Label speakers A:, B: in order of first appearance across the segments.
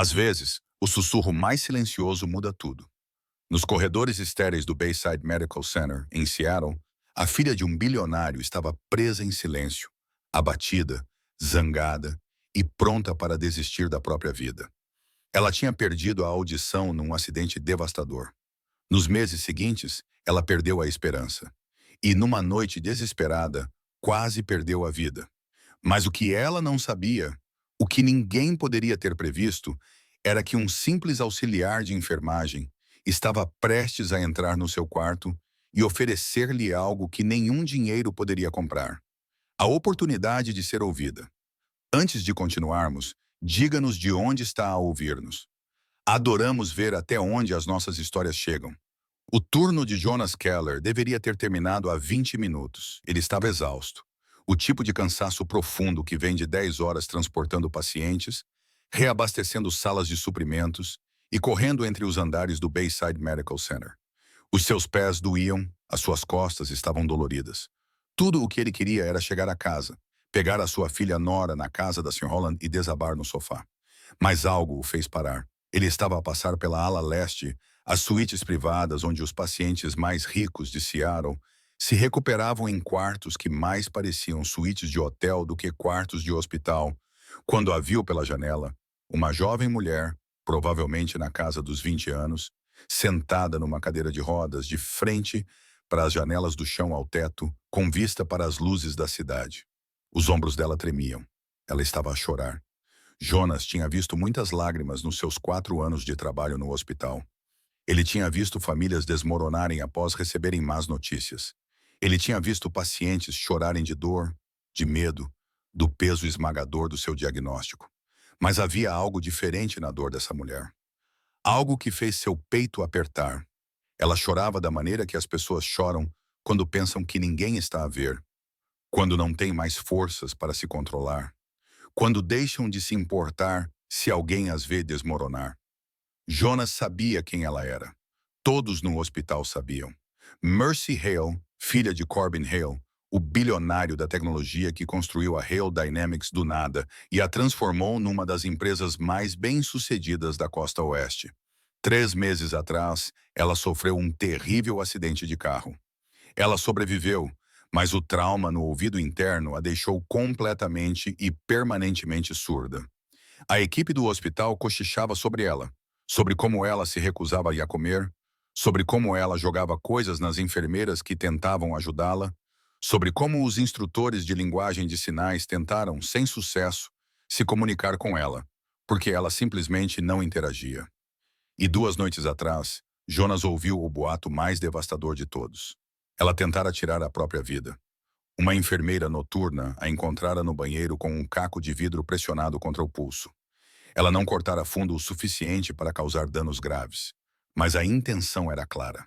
A: Às vezes, o sussurro mais silencioso muda tudo. Nos corredores estéreis do Bayside Medical Center, em Seattle, a filha de um bilionário estava presa em silêncio, abatida, zangada e pronta para desistir da própria vida. Ela tinha perdido a audição num acidente devastador. Nos meses seguintes, ela perdeu a esperança. E numa noite desesperada, quase perdeu a vida. Mas o que ela não sabia, o que ninguém poderia ter previsto, era que um simples auxiliar de enfermagem estava prestes a entrar no seu quarto e oferecer-lhe algo que nenhum dinheiro poderia comprar: a oportunidade de ser ouvida. Antes de continuarmos, diga-nos de onde está a ouvir-nos. Adoramos ver até onde as nossas histórias chegam. O turno de Jonas Keller deveria ter terminado há 20 minutos. Ele estava exausto. O tipo de cansaço profundo que vem de 10 horas transportando pacientes, reabastecendo salas de suprimentos e correndo entre os andares do Bayside Medical Center. Os seus pés doíam, as suas costas estavam doloridas. Tudo o que ele queria era chegar a casa, pegar a sua filha Nora na casa da Sr. Holland e desabar no sofá. Mas algo o fez parar. Ele estava a passar pela ala leste, as suítes privadas onde os pacientes mais ricos de Seattle se recuperavam em quartos que mais pareciam suítes de hotel do que quartos de hospital, quando a viu pela janela, uma jovem mulher, provavelmente na casa dos 20 anos, sentada numa cadeira de rodas de frente para as janelas do chão ao teto, com vista para as luzes da cidade. Os ombros dela tremiam. Ela estava a chorar. Jonas tinha visto muitas lágrimas nos seus 4 anos de trabalho no hospital. Ele tinha visto famílias desmoronarem após receberem más notícias. Ele tinha visto pacientes chorarem de dor, de medo, do peso esmagador do seu diagnóstico. Mas havia algo diferente na dor dessa mulher. Algo que fez seu peito apertar. Ela chorava da maneira que as pessoas choram quando pensam que ninguém está a ver, quando não têm mais forças para se controlar, quando deixam de se importar se alguém as vê desmoronar. Jonas sabia quem ela era. Todos no hospital sabiam. Mercy Hale, filha de Corbin Hale, o bilionário da tecnologia que construiu a Hale Dynamics do nada e a transformou numa das empresas mais bem-sucedidas da costa oeste. 3 meses atrás, ela sofreu um terrível acidente de carro. Ela sobreviveu, mas o trauma no ouvido interno a deixou completamente e permanentemente surda. A equipe do hospital cochichava sobre ela, sobre como ela se recusava a ir a comer, sobre como ela jogava coisas nas enfermeiras que tentavam ajudá-la, sobre como os instrutores de linguagem de sinais tentaram, sem sucesso, se comunicar com ela, porque ela simplesmente não interagia. E 2 noites atrás, Jonas ouviu o boato mais devastador de todos. Ela tentara tirar a própria vida. Uma enfermeira noturna a encontrara no banheiro com um caco de vidro pressionado contra o pulso. Ela não cortara fundo o suficiente para causar danos graves, mas a intenção era clara.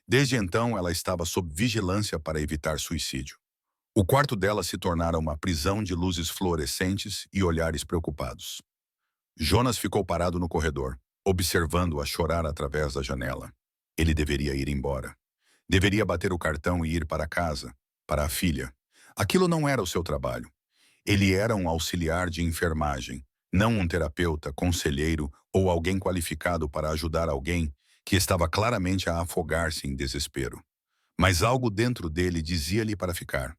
A: Desde então, ela estava sob vigilância para evitar suicídio. O quarto dela se tornara uma prisão de luzes fluorescentes e olhares preocupados. Jonas ficou parado no corredor, observando-a chorar através da janela. Ele deveria ir embora. Deveria bater o cartão e ir para casa, para a filha. Aquilo não era o seu trabalho. Ele era um auxiliar de enfermagem, não um terapeuta, conselheiro ou alguém qualificado para ajudar alguém que estava claramente a afogar-se em desespero. Mas algo dentro dele dizia-lhe para ficar.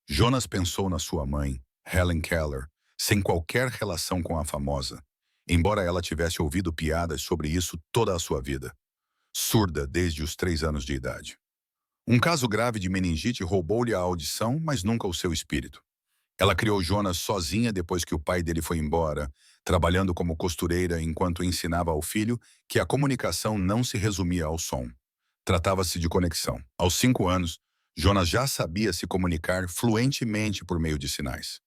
A: Jonas pensou na sua mãe, Helen Keller, sem qualquer relação com a famosa, embora ela tivesse ouvido piadas sobre isso toda a sua vida. Surda desde os 3 anos de idade. Um caso grave de meningite roubou-lhe a audição, mas nunca o seu espírito. Ela criou Jonas sozinha depois que o pai dele foi embora, trabalhando como costureira enquanto ensinava ao filho que a comunicação não se resumia ao som. Tratava-se de conexão. Aos 5 anos, Jonas já sabia se comunicar fluentemente por meio de sinais.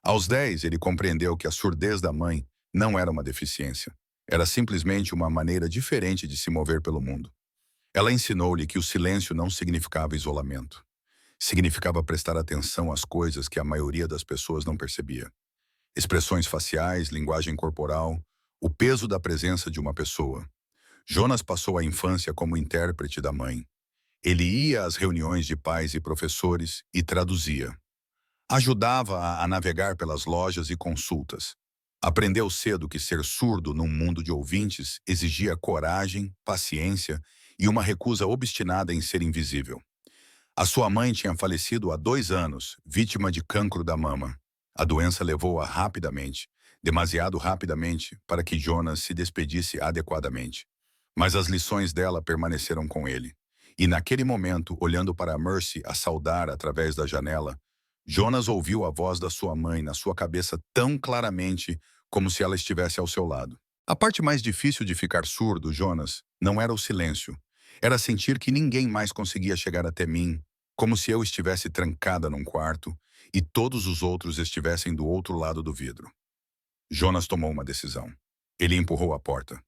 A: Aos 10, ele compreendeu que a surdez da mãe não era uma deficiência. Era simplesmente uma maneira diferente de se mover pelo mundo. Ela ensinou-lhe que o silêncio não significava isolamento. Significava prestar atenção às coisas que a maioria das pessoas não percebia. Expressões faciais, linguagem corporal, o peso da presença de uma pessoa. Jonas passou a infância como intérprete da mãe. Ele ia às reuniões de pais e professores e traduzia. Ajudava-a a navegar pelas lojas e consultas. Aprendeu cedo que ser surdo num mundo de ouvintes exigia coragem, paciência e uma recusa obstinada em ser invisível. A sua mãe tinha falecido há 2 anos, vítima de cancro da mama. A doença levou-a rapidamente, demasiado rapidamente, para que Jonas se despedisse adequadamente. Mas as lições dela permaneceram com ele. E naquele momento, olhando para Mercy a saudar através da janela, Jonas ouviu a voz da sua mãe na sua cabeça tão claramente como se ela estivesse ao seu lado. A parte mais difícil de ficar surdo, Jonas, não era o silêncio. Era sentir que ninguém mais conseguia chegar até mim, como se eu estivesse trancada num quarto e todos os outros estivessem do outro lado do vidro. Jonas tomou uma decisão. Ele empurrou a porta.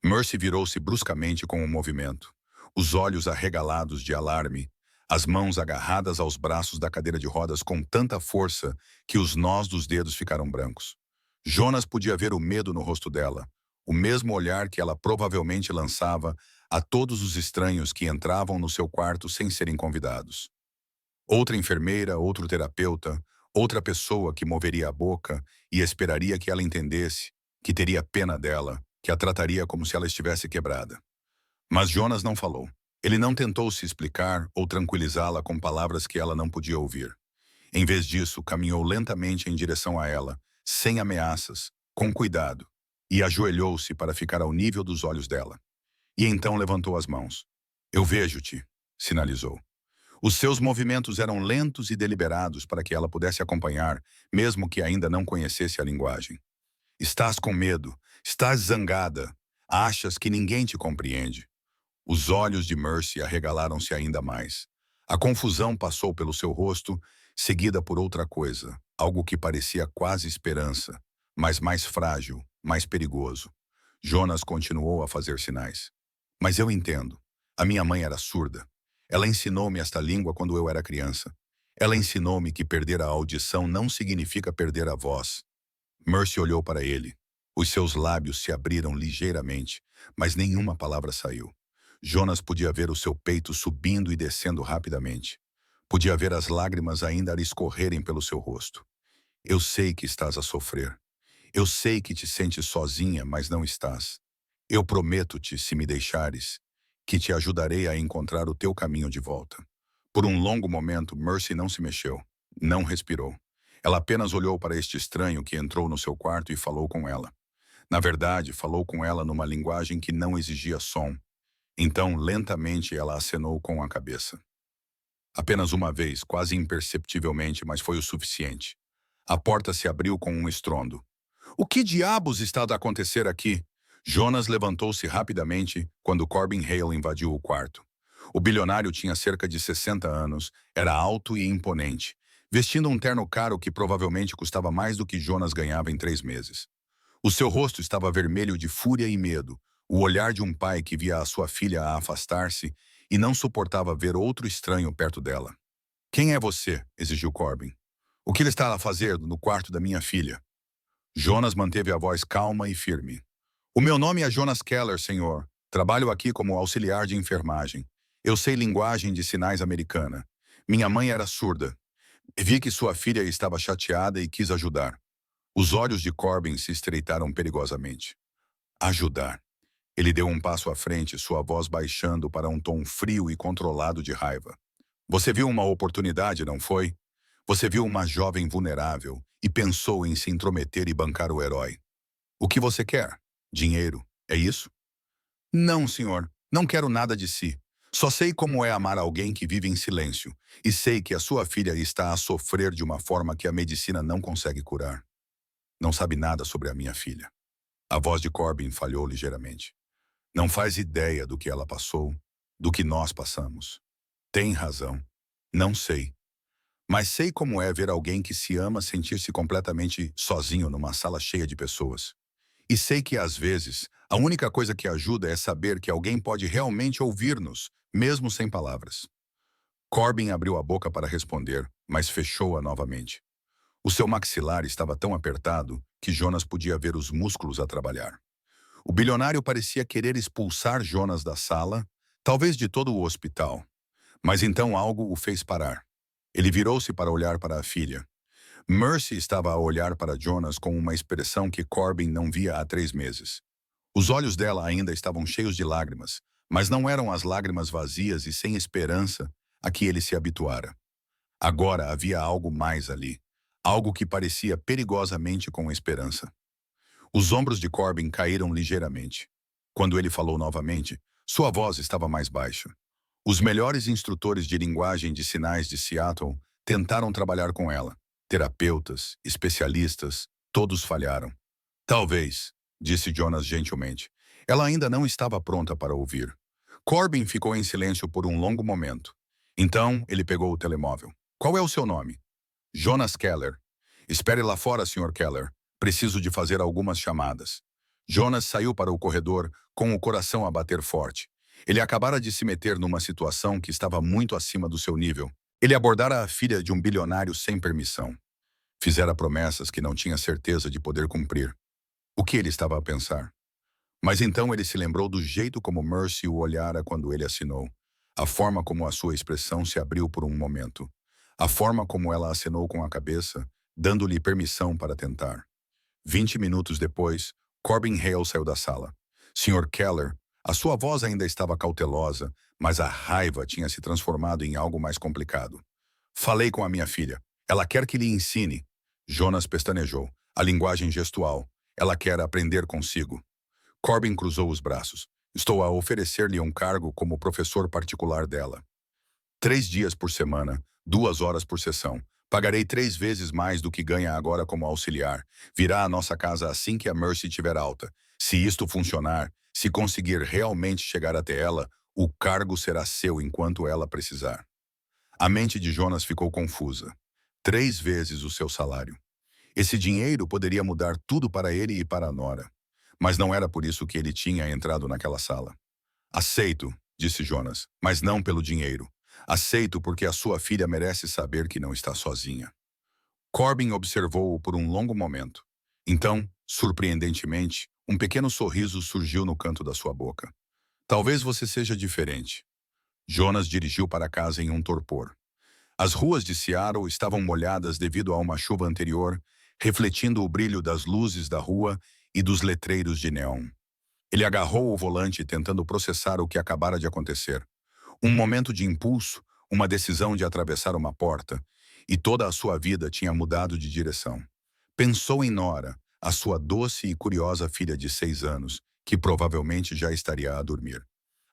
A: Mercy virou-se bruscamente com um movimento, os olhos arregalados de alarme, as mãos agarradas aos braços da cadeira de rodas com tanta força que os nós dos dedos ficaram brancos. Jonas podia ver o medo no rosto dela, o mesmo olhar que ela provavelmente lançava a todos os estranhos que entravam no seu quarto sem serem convidados. Outra enfermeira, outro terapeuta, outra pessoa que moveria a boca e esperaria que ela entendesse, que teria pena dela, que a trataria como se ela estivesse quebrada. Mas Jonas não falou. Ele não tentou se explicar ou tranquilizá-la com palavras que ela não podia ouvir. Em vez disso, caminhou lentamente em direção a ela, sem ameaças, com cuidado, e ajoelhou-se para ficar ao nível dos olhos dela. E então levantou as mãos. "Eu vejo-te", sinalizou. Os seus movimentos eram lentos e deliberados para que ela pudesse acompanhar, mesmo que ainda não conhecesse a linguagem. "Estás com medo, estás zangada, achas que ninguém te compreende." Os olhos de Mercy arregalaram-se ainda mais. A confusão passou pelo seu rosto, seguida por outra coisa, algo que parecia quase esperança, mas mais frágil, mais perigoso. Jonas continuou a fazer sinais. "Mas eu entendo. A minha mãe era surda. Ela ensinou-me esta língua quando eu era criança. Ela ensinou-me que perder a audição não significa perder a voz." Mercy olhou para ele. Os seus lábios se abriram ligeiramente, mas nenhuma palavra saiu. Jonas podia ver o seu peito subindo e descendo rapidamente. Podia ver as lágrimas ainda a escorrerem pelo seu rosto. "Eu sei que estás a sofrer. Eu sei que te sentes sozinha, mas não estás. Eu prometo-te, se me deixares, que te ajudarei a encontrar o teu caminho de volta." Por um longo momento, Mercy não se mexeu, não respirou. Ela apenas olhou para este estranho que entrou no seu quarto e falou com ela. Na verdade, falou com ela numa linguagem que não exigia som. Então, lentamente, ela acenou com a cabeça. Apenas uma vez, quase imperceptivelmente, mas foi o suficiente. A porta se abriu com um estrondo. "O que diabos está a acontecer aqui?" Jonas levantou-se rapidamente quando Corbin Hale invadiu o quarto. O bilionário tinha cerca de 60 anos, era alto e imponente, vestindo um terno caro que provavelmente custava mais do que Jonas ganhava em 3 meses. O seu rosto estava vermelho de fúria e medo, o olhar de um pai que via a sua filha a afastar-se e não suportava ver outro estranho perto dela. "Quem é você?" exigiu Corbin. "O que ele está a fazer no quarto da minha filha?" Jonas manteve a voz calma e firme. "O meu nome é Jonas Keller, senhor. Trabalho aqui como auxiliar de enfermagem. Eu sei linguagem de sinais americana. Minha mãe era surda. Vi que sua filha estava chateada e quis ajudar." Os olhos de Corbin se estreitaram perigosamente. Ajudar. Ele deu um passo à frente, sua voz baixando para um tom frio e controlado de raiva. "Você viu uma oportunidade, não foi? Você viu uma jovem vulnerável e pensou em se intrometer e bancar o herói. O que você quer? Dinheiro, é isso?" "Não, senhor. Não quero nada de si. Só sei como é amar alguém que vive em silêncio, e sei que a sua filha está a sofrer de uma forma que a medicina não consegue curar. Não sabe nada sobre a minha filha." A voz de Corbin falhou ligeiramente. "Não faz ideia do que ela passou, do que nós passamos." "Tem razão. Não sei. Mas sei como é ver alguém que se ama sentir-se completamente sozinho numa sala cheia de pessoas. E sei que, às vezes, a única coisa que ajuda é saber que alguém pode realmente ouvir-nos, mesmo sem palavras." Corbin abriu a boca para responder, mas fechou-a novamente. O seu maxilar estava tão apertado que Jonas podia ver os músculos a trabalhar. O bilionário parecia querer expulsar Jonas da sala, talvez de todo o hospital. Mas então algo o fez parar. Ele virou-se para olhar para a filha. Mercy estava a olhar para Jonas com uma expressão que Corbin não via há 3 meses. Os olhos dela ainda estavam cheios de lágrimas, mas não eram as lágrimas vazias e sem esperança a que ele se habituara. Agora havia algo mais ali, algo que parecia perigosamente com esperança. Os ombros de Corbin caíram ligeiramente. Quando ele falou novamente, sua voz estava mais baixa. Os melhores instrutores de linguagem de sinais de Seattle tentaram trabalhar com ela. Terapeutas, especialistas, todos falharam. Talvez, disse Jonas gentilmente. Ela ainda não estava pronta para ouvir. Corbin ficou em silêncio por um longo momento. Então, ele pegou o telemóvel. Qual é o seu nome? Jonas Keller. Espere lá fora, Sr. Keller. Preciso de fazer algumas chamadas. Jonas saiu para o corredor com o coração a bater forte. Ele acabara de se meter numa situação que estava muito acima do seu nível. Ele abordara a filha de um bilionário sem permissão. Fizera promessas que não tinha certeza de poder cumprir. O que ele estava a pensar? Mas então ele se lembrou do jeito como Mercy o olhara quando ele assinou. A forma como a sua expressão se abriu por um momento. A forma como ela acenou com a cabeça, dando-lhe permissão para tentar. 20 minutos depois, Corbin Hale saiu da sala. Sr. Keller, a sua voz ainda estava cautelosa, mas a raiva tinha se transformado em algo mais complicado. Falei com a minha filha. Ela quer que lhe ensine. Jonas pestanejou. A linguagem gestual. Ela quer aprender consigo. Corbin cruzou os braços. Estou a oferecer-lhe um cargo como professor particular dela. 3 dias por semana, 2 horas por sessão. Pagarei 3 vezes mais do que ganha agora como auxiliar. Virá à nossa casa assim que a Mercy tiver alta. Se isto funcionar, se conseguir realmente chegar até ela, o cargo será seu enquanto ela precisar. A mente de Jonas ficou confusa. 3 vezes o seu salário. Esse dinheiro poderia mudar tudo para ele e para a nora. Mas não era por isso que ele tinha entrado naquela sala. Aceito, disse Jonas, mas não pelo dinheiro. Aceito porque a sua filha merece saber que não está sozinha. Corbin observou-o por um longo momento. Então, surpreendentemente, um pequeno sorriso surgiu no canto da sua boca. Talvez você seja diferente. Jonas dirigiu para casa em um torpor. As ruas de Seattle estavam molhadas devido a uma chuva anterior, refletindo o brilho das luzes da rua e dos letreiros de neon. Ele agarrou o volante tentando processar o que acabara de acontecer. Um momento de impulso, uma decisão de atravessar uma porta, e toda a sua vida tinha mudado de direção. Pensou em Nora, a sua doce e curiosa filha de 6 anos, que provavelmente já estaria a dormir.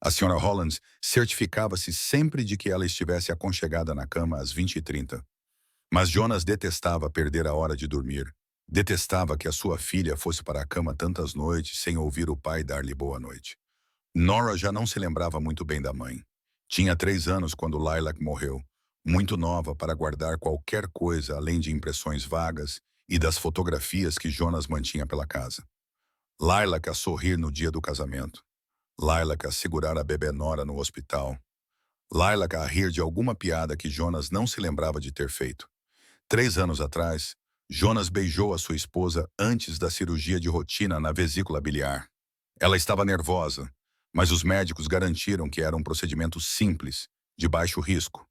A: A Sra. Hollands certificava-se sempre de que ela estivesse aconchegada na cama às 20h30. Mas Jonas detestava perder a hora de dormir. Detestava que a sua filha fosse para a cama tantas noites sem ouvir o pai dar-lhe boa noite. Nora já não se lembrava muito bem da mãe. Tinha 3 anos quando Lilac morreu, muito nova para guardar qualquer coisa além de impressões vagas e das fotografias que Jonas mantinha pela casa. Lilac a sorrir no dia do casamento. Lilac a segurar a bebê Nora no hospital. Lilac a rir de alguma piada que Jonas não se lembrava de ter feito. 3 anos atrás, Jonas beijou a sua esposa antes da cirurgia de rotina na vesícula biliar. Ela estava nervosa, mas os médicos garantiram que era um procedimento simples, de baixo risco.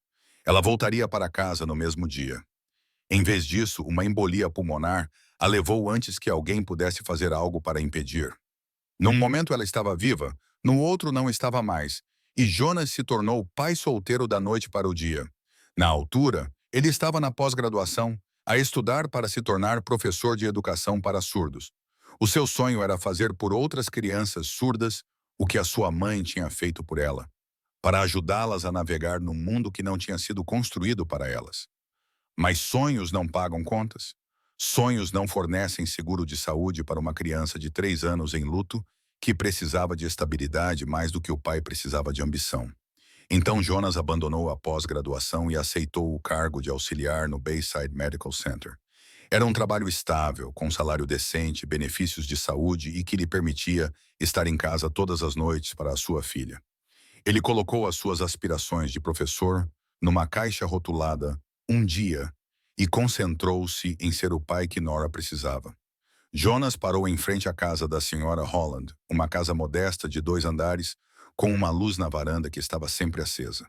A: Ela voltaria para casa no mesmo dia. Em vez disso, uma embolia pulmonar a levou antes que alguém pudesse fazer algo para impedir. Num momento ela estava viva, no outro não estava mais, e Jonas se tornou pai solteiro da noite para o dia. Na altura, ele estava na pós-graduação, a estudar para se tornar professor de educação para surdos. O seu sonho era fazer por outras crianças surdas o que a sua mãe tinha feito por ela, para ajudá-las a navegar num mundo que não tinha sido construído para elas. Mas sonhos não pagam contas. Sonhos não fornecem seguro de saúde para uma criança de 3 anos em luto que precisava de estabilidade mais do que o pai precisava de ambição. Então Jonas abandonou a pós-graduação e aceitou o cargo de auxiliar no Bayside Medical Center. Era um trabalho estável, com salário decente, benefícios de saúde e que lhe permitia estar em casa todas as noites para a sua filha. Ele colocou as suas aspirações de professor numa caixa rotulada "Um dia" e concentrou-se em ser o pai que Nora precisava. Jonas parou em frente à casa da Sra. Holland, uma casa modesta de 2 andares, com uma luz na varanda que estava sempre acesa.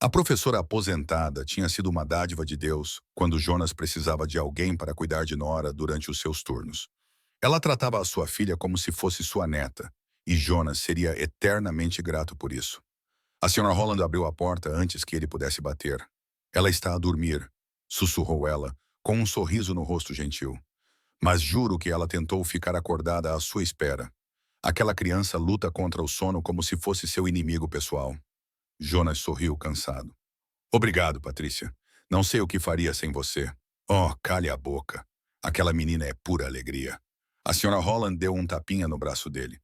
A: A professora aposentada tinha sido uma dádiva de Deus quando Jonas precisava de alguém para cuidar de Nora durante os seus turnos. Ela tratava a sua filha como se fosse sua neta, e Jonas seria eternamente grato por isso. A senhora Holland abriu a porta antes que ele pudesse bater. Ela está a dormir, sussurrou ela, com um sorriso no rosto gentil. Mas juro que ela tentou ficar acordada à sua espera. Aquela criança luta contra o sono como se fosse seu inimigo pessoal. Jonas sorriu cansado. Obrigado, Patrícia. Não sei o que faria sem você. Oh, cale a boca. Aquela menina é pura alegria. A senhora Holland deu um tapinha no braço dele.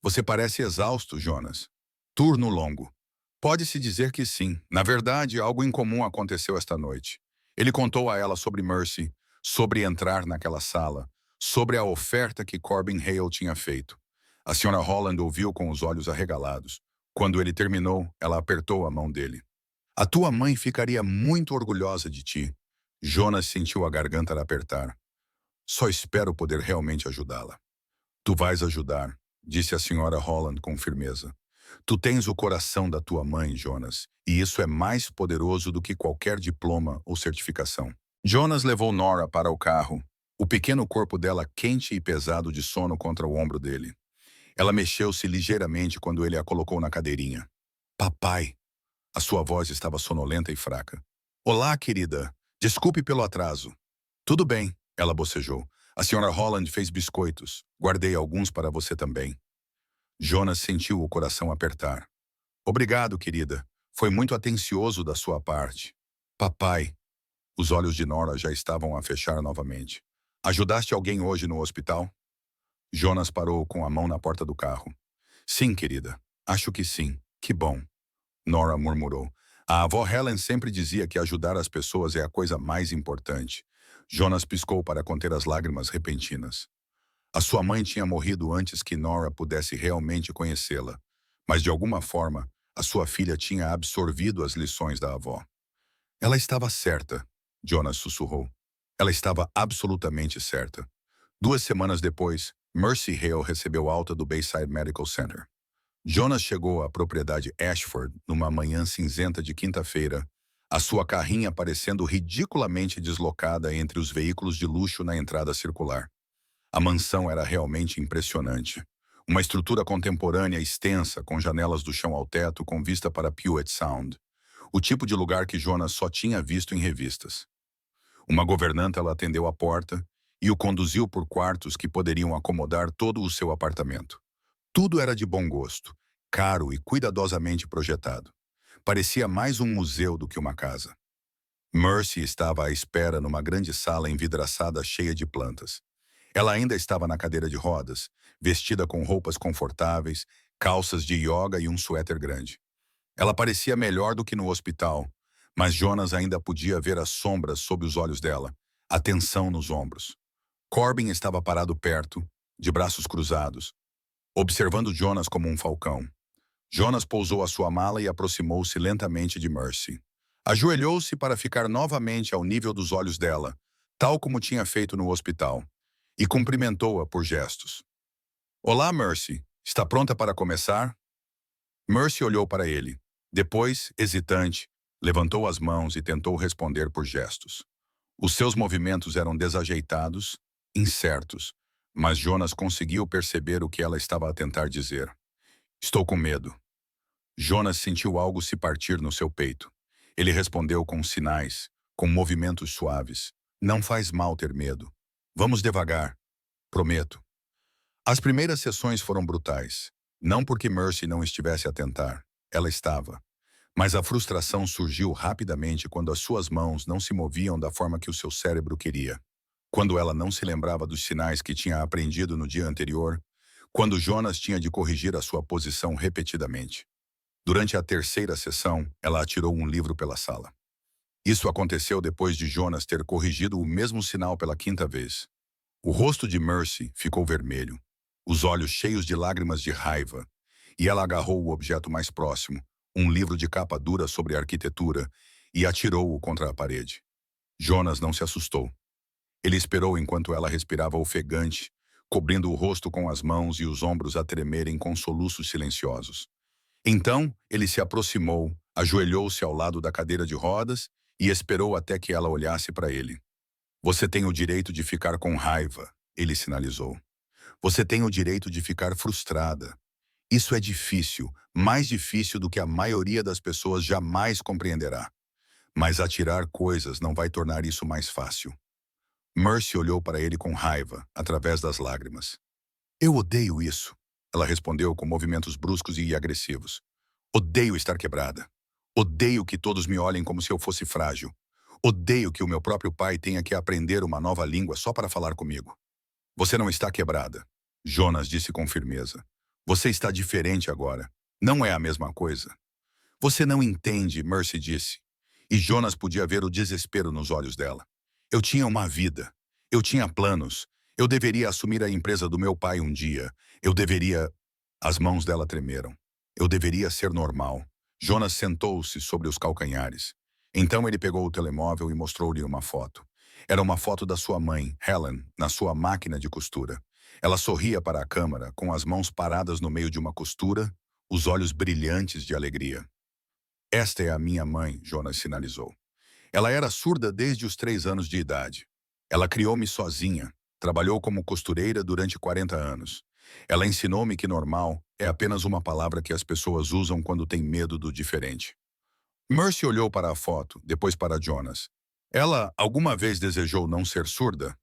A: Você parece exausto, Jonas. Turno longo. Pode-se dizer que sim. Na verdade, algo incomum aconteceu esta noite. Ele contou a ela sobre Mercy, sobre entrar naquela sala, sobre a oferta que Corbin Hale tinha feito. A senhora Holland ouviu com os olhos arregalados. Quando ele terminou, ela apertou a mão dele. A tua mãe ficaria muito orgulhosa de ti. Jonas sentiu a garganta apertar. Só espero poder realmente ajudá-la. Tu vais ajudar, disse a senhora Holland com firmeza. Tu tens o coração da tua mãe, Jonas, e isso é mais poderoso do que qualquer diploma ou certificação. Jonas levou Nora para o carro, o pequeno corpo dela quente e pesado de sono contra o ombro dele. Ela mexeu-se ligeiramente quando ele a colocou na cadeirinha. Papai! A sua voz estava sonolenta e fraca. Olá, querida. Desculpe pelo atraso. Tudo bem, ela bocejou. A senhora Holland fez biscoitos. Guardei alguns para você também. Jonas sentiu o coração apertar. Obrigado, querida. Foi muito atencioso da sua parte. Papai. Os olhos de Nora já estavam a fechar novamente. Ajudaste alguém hoje no hospital? Jonas parou com a mão na porta do carro. Sim, querida. Acho que sim. Que bom. Nora murmurou. A avó Helen sempre dizia que ajudar as pessoas é a coisa mais importante. Jonas piscou para conter as lágrimas repentinas. A sua mãe tinha morrido antes que Nora pudesse realmente conhecê-la, mas de alguma forma, a sua filha tinha absorvido as lições da avó. Ela estava certa, Jonas sussurrou. Ela estava absolutamente certa. 2 semanas depois, Mercy Hale recebeu alta do Bayside Medical Center. Jonas chegou à propriedade Ashford numa manhã cinzenta de quinta-feira, a sua carrinha parecendo ridiculamente deslocada entre os veículos de luxo na entrada circular. A mansão era realmente impressionante. Uma estrutura contemporânea extensa, com janelas do chão ao teto, com vista para Puget Sound. O tipo de lugar que Jonas só tinha visto em revistas. Uma governanta o atendeu à porta e o conduziu por quartos que poderiam acomodar todo o seu apartamento. Tudo era de bom gosto, caro e cuidadosamente projetado. Parecia mais um museu do que uma casa. Mercy estava à espera numa grande sala envidraçada cheia de plantas. Ela ainda estava na cadeira de rodas, vestida com roupas confortáveis, calças de yoga e um suéter grande. Ela parecia melhor do que no hospital, mas Jonas ainda podia ver as sombras sob os olhos dela, a tensão nos ombros. Corbin estava parado perto, de braços cruzados, observando Jonas como um falcão. Jonas pousou a sua mala e aproximou-se lentamente de Mercy. Ajoelhou-se para ficar novamente ao nível dos olhos dela, tal como tinha feito no hospital, e cumprimentou-a por gestos. Olá, Mercy. Está pronta para começar? Mercy olhou para ele. Depois, hesitante, levantou as mãos e tentou responder por gestos. Os seus movimentos eram desajeitados, incertos, mas Jonas conseguiu perceber o que ela estava a tentar dizer. Estou com medo. Jonas sentiu algo se partir no seu peito. Ele respondeu com sinais, com movimentos suaves. Não faz mal ter medo. Vamos devagar. Prometo. As primeiras sessões foram brutais. Não porque Mercy não estivesse a tentar. Ela estava. Mas a frustração surgiu rapidamente quando as suas mãos não se moviam da forma que o seu cérebro queria. Quando ela não se lembrava dos sinais que tinha aprendido no dia anterior, quando Jonas tinha de corrigir a sua posição repetidamente. Durante a terceira sessão, ela atirou um livro pela sala. Isso aconteceu depois de Jonas ter corrigido o mesmo sinal pela quinta vez. O rosto de Mercy ficou vermelho, os olhos cheios de lágrimas de raiva, e ela agarrou o objeto mais próximo, um livro de capa dura sobre arquitetura, e atirou-o contra a parede. Jonas não se assustou. Ele esperou enquanto ela respirava ofegante, cobrindo o rosto com as mãos e os ombros a tremerem com soluços silenciosos. Então, ele se aproximou, ajoelhou-se ao lado da cadeira de rodas e esperou até que ela olhasse para ele. Você tem o direito de ficar com raiva, ele sinalizou. Você tem o direito de ficar frustrada. Isso é difícil, mais difícil do que a maioria das pessoas jamais compreenderá. Mas atirar coisas não vai tornar isso mais fácil. Mercy olhou para ele com raiva, através das lágrimas. Eu odeio isso, ela respondeu com movimentos bruscos e agressivos. Odeio estar quebrada. Odeio que todos me olhem como se eu fosse frágil. Odeio que o meu próprio pai tenha que aprender uma nova língua só para falar comigo. Você não está quebrada, Jonas disse com firmeza. Você está diferente agora. Não é a mesma coisa. Você não entende, Mercy disse. E Jonas podia ver o desespero nos olhos dela. Eu tinha uma vida. Eu tinha planos. Eu deveria assumir a empresa do meu pai um dia. Eu deveria... As mãos dela tremeram. Eu deveria ser normal. Jonas sentou-se sobre os calcanhares. Então ele pegou o telemóvel e mostrou-lhe uma foto. Era uma foto da sua mãe, Helen, na sua máquina de costura. Ela sorria para a câmera, com as mãos paradas no meio de uma costura, os olhos brilhantes de alegria. Esta é a minha mãe, Jonas sinalizou. Ela era surda desde os 3 anos de idade. Ela criou-me sozinha, trabalhou como costureira durante 40 anos. Ela ensinou-me que normal é apenas uma palavra que as pessoas usam quando têm medo do diferente. Mercy olhou para a foto, depois para Jonas. Ela alguma vez desejou não ser surda?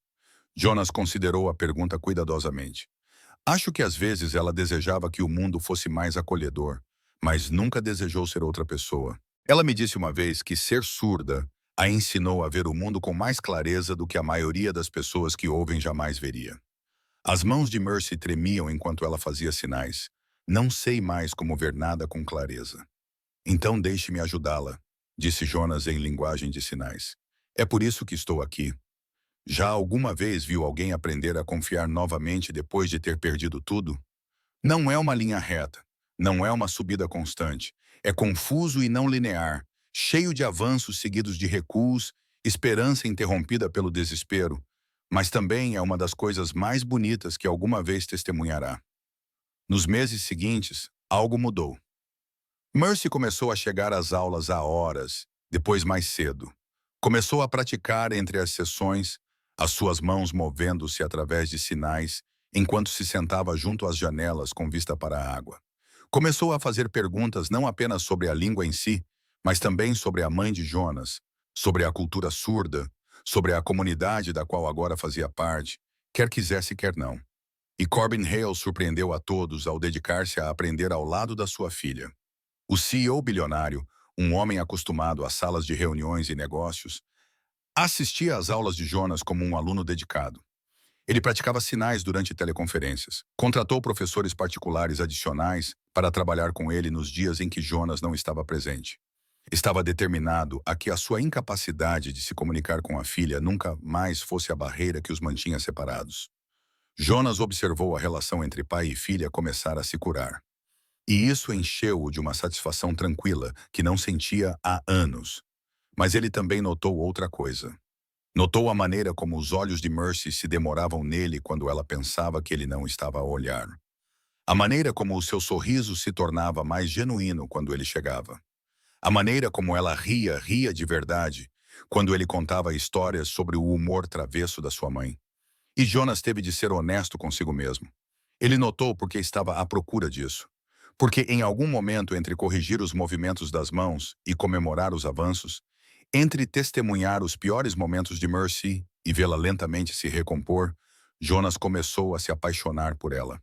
A: Jonas considerou a pergunta cuidadosamente. Acho que às vezes ela desejava que o mundo fosse mais acolhedor, mas nunca desejou ser outra pessoa. Ela me disse uma vez que ser surda a ensinou a ver o mundo com mais clareza do que a maioria das pessoas que ouvem jamais veria. As mãos de Mercy tremiam enquanto ela fazia sinais. Não sei mais como ver nada com clareza. Então deixe-me ajudá-la, disse Jonas em linguagem de sinais. É por isso que estou aqui. Já alguma vez viu alguém aprender a confiar novamente depois de ter perdido tudo? Não é uma linha reta, não é uma subida constante. É confuso e não linear, cheio de avanços seguidos de recuos, esperança interrompida pelo desespero, mas também é uma das coisas mais bonitas que alguma vez testemunhará. Nos meses seguintes, algo mudou. Mercy começou a chegar às aulas há horas, depois mais cedo. Começou a praticar entre as sessões, as suas mãos movendo-se através de sinais, enquanto se sentava junto às janelas com vista para a água. Começou a fazer perguntas não apenas sobre a língua em si, mas também sobre a mãe de Jonas, sobre a cultura surda, sobre a comunidade da qual agora fazia parte, quer quisesse, quer não. E Corbin Hale surpreendeu a todos ao dedicar-se a aprender ao lado da sua filha. O CEO bilionário, um homem acostumado a salas de reuniões e negócios, assistia às aulas de Jonas como um aluno dedicado. Ele praticava sinais durante teleconferências. Contratou professores particulares adicionais para trabalhar com ele nos dias em que Jonas não estava presente. Estava determinado a que a sua incapacidade de se comunicar com a filha nunca mais fosse a barreira que os mantinha separados. Jonas observou a relação entre pai e filha começar a se curar. E isso encheu-o de uma satisfação tranquila que não sentia há anos. Mas ele também notou outra coisa. Notou a maneira como os olhos de Mercy se demoravam nele quando ela pensava que ele não estava a olhar. A maneira como o seu sorriso se tornava mais genuíno quando ele chegava. A maneira como ela ria de verdade, quando ele contava histórias sobre o humor travesso da sua mãe. E Jonas teve de ser honesto consigo mesmo. Ele notou porque estava à procura disso. Porque em algum momento entre corrigir os movimentos das mãos e comemorar os avanços, entre testemunhar os piores momentos de Mercy e vê-la lentamente se recompor, Jonas começou a se apaixonar por ela.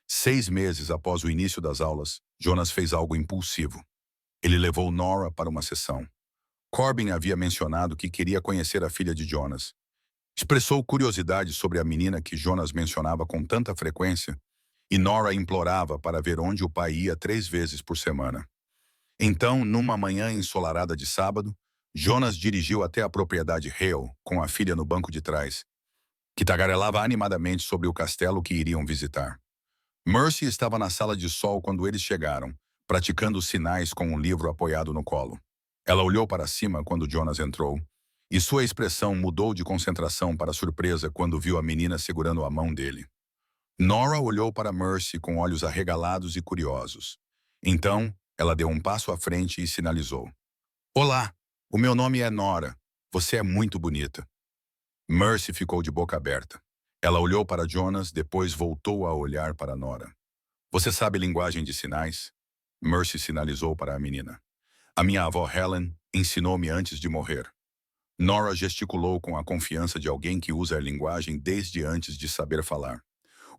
A: 6 meses após o início das aulas, Jonas fez algo impulsivo. Ele levou Nora para uma sessão. Corbin havia mencionado que queria conhecer a filha de Jonas. Expressou curiosidade sobre a menina que Jonas mencionava com tanta frequência, e Nora implorava para ver onde o pai ia 3 vezes por semana. Então, numa manhã ensolarada de sábado, Jonas dirigiu até a propriedade Hale, com a filha no banco de trás, que tagarelava animadamente sobre o castelo que iriam visitar. Mercy estava na sala de sol quando eles chegaram, praticando sinais com um livro apoiado no colo. Ela olhou para cima quando Jonas entrou, e sua expressão mudou de concentração para surpresa quando viu a menina segurando a mão dele. Nora olhou para Mercy com olhos arregalados e curiosos. Então, Ela deu um passo à frente e sinalizou. Olá, o meu nome é Nora. Você é muito bonita. Mercy ficou de boca aberta. Ela olhou para Jonas, depois voltou a olhar para Nora. Você sabe linguagem de sinais? Mercy sinalizou para a menina. A minha avó Helen ensinou-me antes de morrer. Nora gesticulou com a confiança de alguém que usa a linguagem desde antes de saber falar.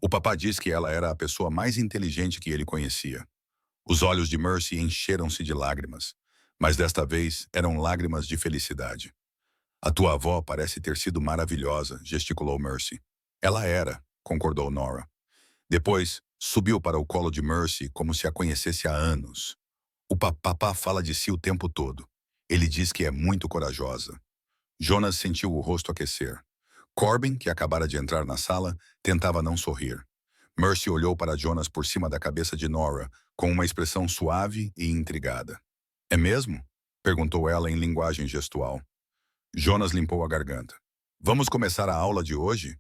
A: O papá disse que ela era a pessoa mais inteligente que ele conhecia. Os olhos de Mercy encheram-se de lágrimas, mas desta vez eram lágrimas de felicidade. A tua avó parece ter sido maravilhosa, gesticulou Mercy. Ela era, concordou Nora. Depois, subiu para o colo de Mercy como se a conhecesse há anos. O papá fala de si o tempo todo. Ele diz que é muito corajosa. Jonas sentiu o rosto aquecer. Corbin, que acabara de entrar na sala, tentava não sorrir. Mercy olhou para Jonas por cima da cabeça de Nora, com uma expressão suave e intrigada. É mesmo? Perguntou ela em linguagem gestual. Jonas limpou a garganta. Vamos começar a aula de hoje?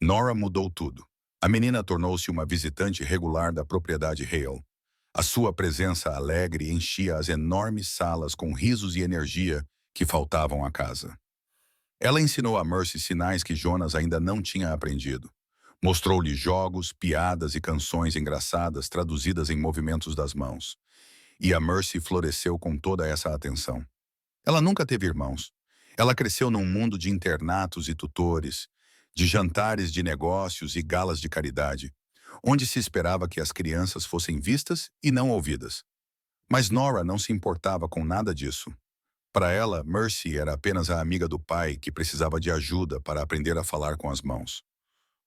A: Nora mudou tudo. A menina tornou-se uma visitante regular da propriedade Hale. A sua presença alegre enchia as enormes salas com risos e energia que faltavam à casa. Ela ensinou a Mercy sinais que Jonas ainda não tinha aprendido. Mostrou-lhe jogos, piadas e canções engraçadas traduzidas em movimentos das mãos. E a Mercy floresceu com toda essa atenção. Ela nunca teve irmãos. Ela cresceu num mundo de internatos e tutores, de jantares de negócios e galas de caridade, onde se esperava que as crianças fossem vistas e não ouvidas. Mas Nora não se importava com nada disso. Para ela, Mercy era apenas a amiga do pai que precisava de ajuda para aprender a falar com as mãos.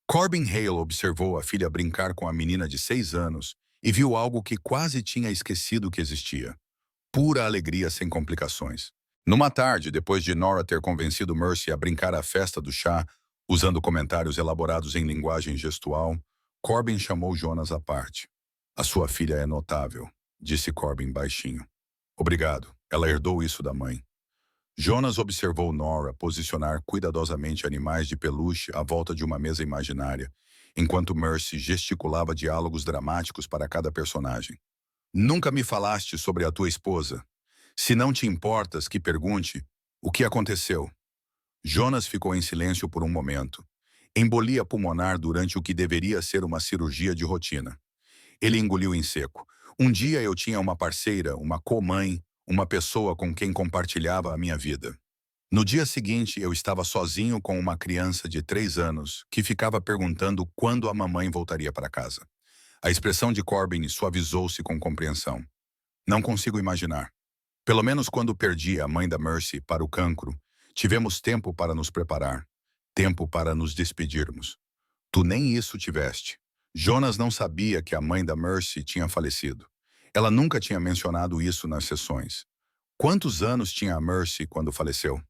A: Corbin Hale observou a filha brincar com a menina de 6 anos e viu algo que quase tinha esquecido que existia. Pura alegria sem complicações. Numa tarde, depois de Nora ter convencido Mercy a brincar à festa do chá, usando comentários elaborados em linguagem gestual, Corbin chamou Jonas à parte. A sua filha é notável, disse Corbin baixinho. Obrigado, ela herdou isso da mãe. Jonas observou Nora posicionar cuidadosamente animais de peluche à volta de uma mesa imaginária, enquanto Mercy gesticulava diálogos dramáticos para cada personagem. Nunca me falaste sobre a tua esposa. Se não te importas que pergunte, o que aconteceu? Jonas ficou em silêncio por um momento. Embolia pulmonar durante o que deveria ser uma cirurgia de rotina. Ele engoliu em seco. Um dia eu tinha uma parceira, uma co-mãe, uma pessoa com quem compartilhava a minha vida. No dia seguinte, eu estava sozinho com uma criança de 3 anos que ficava perguntando quando a mamãe voltaria para casa. A expressão de Corbin suavizou-se com compreensão. Não consigo imaginar. Pelo menos quando perdi a mãe da Mercy para o cancro, tivemos tempo para nos preparar, tempo para nos despedirmos. Tu nem isso tiveste. Jonas não sabia que a mãe da Mercy tinha falecido. Ela nunca tinha mencionado isso nas sessões. Quantos anos tinha a Mercy quando faleceu?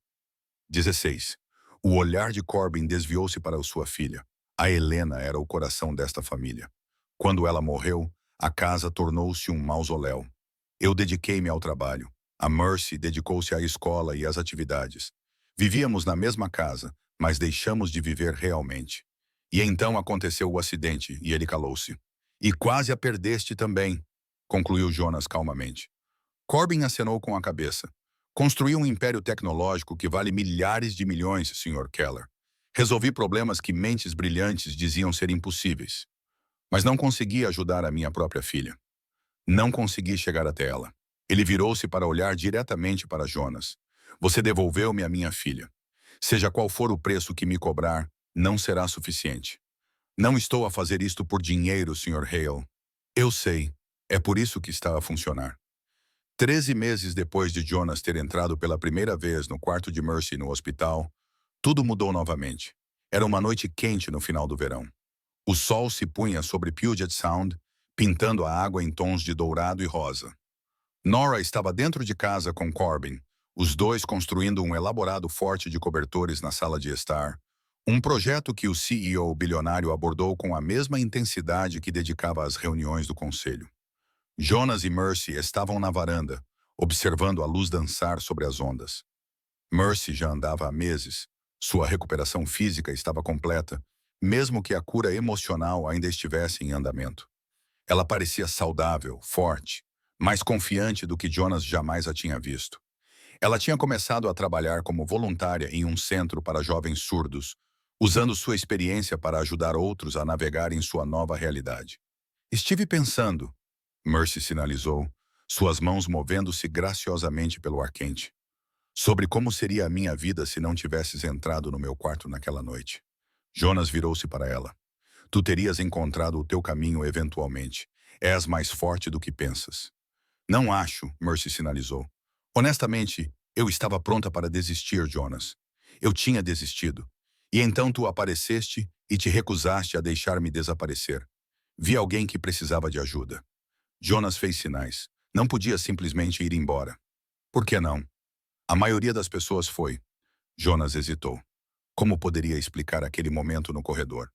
A: 16. O olhar de Corbin desviou-se para sua filha. A Helena era o coração desta família. Quando ela morreu, a casa tornou-se um mausoléu. Eu dediquei-me ao trabalho. A Mercy dedicou-se à escola e às atividades. Vivíamos na mesma casa, mas deixamos de viver realmente. E então aconteceu o acidente, e ele calou-se. E quase a perdeste também, concluiu Jonas calmamente. Corbin acenou com a cabeça. Construí um império tecnológico que vale milhares de milhões, Sr. Keller. Resolvi problemas que mentes brilhantes diziam ser impossíveis. Mas não consegui ajudar a minha própria filha. Não consegui chegar até ela. Ele virou-se para olhar diretamente para Jonas. Você devolveu-me a minha filha. Seja qual for o preço que me cobrar, não será suficiente. Não estou a fazer isto por dinheiro, Sr. Hale. Eu sei. É por isso que está a funcionar. 13 meses depois de Jonas ter entrado pela primeira vez no quarto de Mercy no hospital, tudo mudou novamente. Era uma noite quente no final do verão. O sol se punha sobre Puget Sound, pintando a água em tons de dourado e rosa. Nora estava dentro de casa com Corbin, os dois construindo um elaborado forte de cobertores na sala de estar, um projeto que o CEO bilionário abordou com a mesma intensidade que dedicava às reuniões do conselho. Jonas e Mercy estavam na varanda, observando a luz dançar sobre as ondas. Mercy já andava há meses. Sua recuperação física estava completa, mesmo que a cura emocional ainda estivesse em andamento. Ela parecia saudável, forte. mais confiante do que Jonas jamais a tinha visto. Ela tinha começado a trabalhar como voluntária em um centro para jovens surdos, usando sua experiência para ajudar outros a navegar em sua nova realidade. Estive pensando, Mercy sinalizou, suas mãos movendo-se graciosamente pelo ar quente, sobre como seria a minha vida se não tivesses entrado no meu quarto naquela noite. Jonas virou-se para ela. Tu terias encontrado o teu caminho eventualmente. És mais forte do que pensas. Não acho, Mercy sinalizou. Honestamente, eu estava pronta para desistir, Jonas. Eu tinha desistido. E então tu apareceste e te recusaste a deixar-me desaparecer. Vi alguém que precisava de ajuda. Jonas fez sinais. Não podia simplesmente ir embora. Por que não? A maioria das pessoas foi. Jonas hesitou. Como poderia explicar aquele momento no corredor?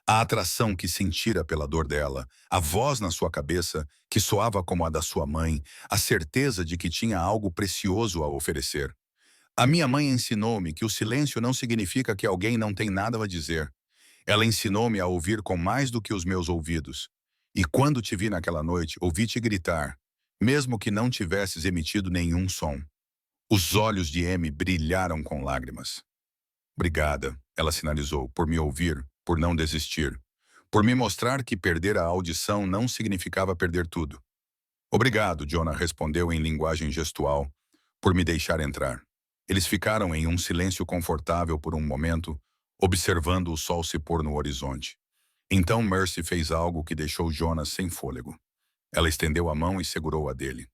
A: A atração que sentira pela dor dela, a voz na sua cabeça, que soava como a da sua mãe, a certeza de que tinha algo precioso a oferecer. A minha mãe ensinou-me que o silêncio não significa que alguém não tem nada a dizer. Ela ensinou-me a ouvir com mais do que os meus ouvidos. E quando te vi naquela noite, ouvi-te gritar, mesmo que não tivesses emitido nenhum som. Os olhos de Amy brilharam com lágrimas. Obrigada, ela sinalizou, por me ouvir, por não desistir. Por me mostrar que perder a audição não significava perder tudo. Obrigado, Jonah respondeu em linguagem gestual, por me deixar entrar. Eles ficaram em um silêncio confortável por um momento, observando o sol se pôr no horizonte. Então Mercy fez algo que deixou Jonas sem fôlego. Ela estendeu a mão e segurou a dele.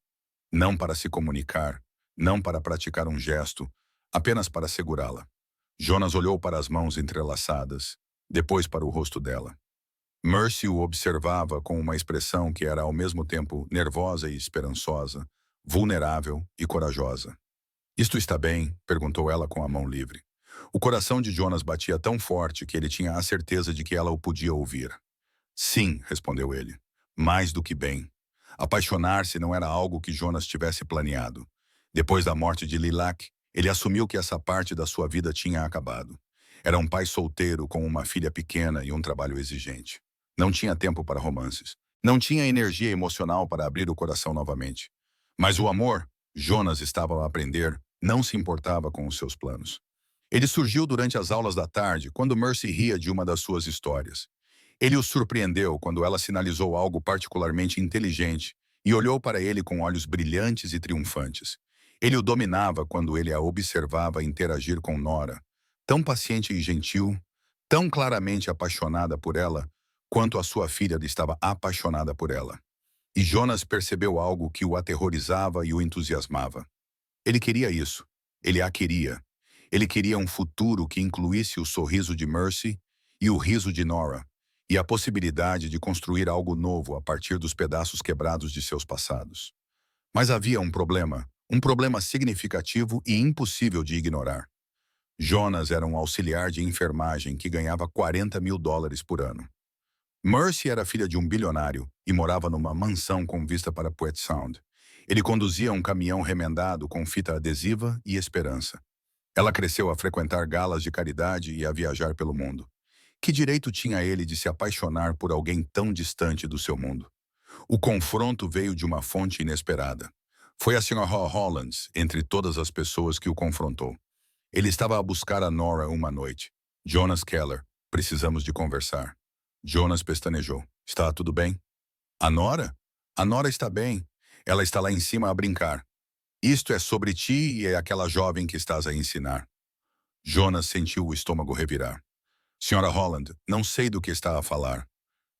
A: Não para se comunicar, não para praticar um gesto, apenas para segurá-la. Jonas olhou para as mãos entrelaçadas, depois para o rosto dela. Mercy o observava com uma expressão que era ao mesmo tempo nervosa e esperançosa, vulnerável e corajosa. Isto está bem? Perguntou ela com a mão livre. O coração de Jonas batia tão forte que ele tinha a certeza de que ela o podia ouvir. Sim, respondeu ele. Mais do que bem. Apaixonar-se não era algo que Jonas tivesse planeado. Depois da morte de Lilac, ele assumiu que essa parte da sua vida tinha acabado. Era um pai solteiro com uma filha pequena e um trabalho exigente. Não tinha tempo para romances. Não tinha energia emocional para abrir o coração novamente. Mas o amor, Jonas estava a aprender, não se importava com os seus planos. Ele surgiu durante as aulas da tarde, quando Mercy ria de uma das suas histórias. Ele o surpreendeu quando ela sinalizou algo particularmente inteligente e olhou para ele com olhos brilhantes e triunfantes. Ele o dominava quando ele a observava interagir com Nora, tão paciente e gentil, tão claramente apaixonada por ela, quanto a sua filha estava apaixonada por ela. E Jonas percebeu algo que o aterrorizava e o entusiasmava. Ele queria isso. Ele a queria. Ele queria um futuro que incluísse o sorriso de Mercy e o riso de Nora, e a possibilidade de construir algo novo a partir dos pedaços quebrados de seus passados. Mas havia um problema significativo e impossível de ignorar. Jonas era um auxiliar de enfermagem que ganhava $40.000 por ano. Mercy era filha de um bilionário e morava numa mansão com vista para Puget Sound. Ele conduzia um caminhão remendado com fita adesiva e esperança. Ela cresceu a frequentar galas de caridade e a viajar pelo mundo. Que direito tinha ele de se apaixonar por alguém tão distante do seu mundo? O confronto veio de uma fonte inesperada. Foi a Sra. Hollands, entre todas as pessoas que o confrontou. Ele estava a buscar a Nora uma noite. Jonas Keller, precisamos de conversar. Jonas pestanejou. Está tudo bem? A Nora? A Nora está bem. Ela está lá em cima a brincar. Isto é sobre ti e é aquela jovem que estás a ensinar. Jonas sentiu o estômago revirar. Sra. Holland, não sei do que está a falar.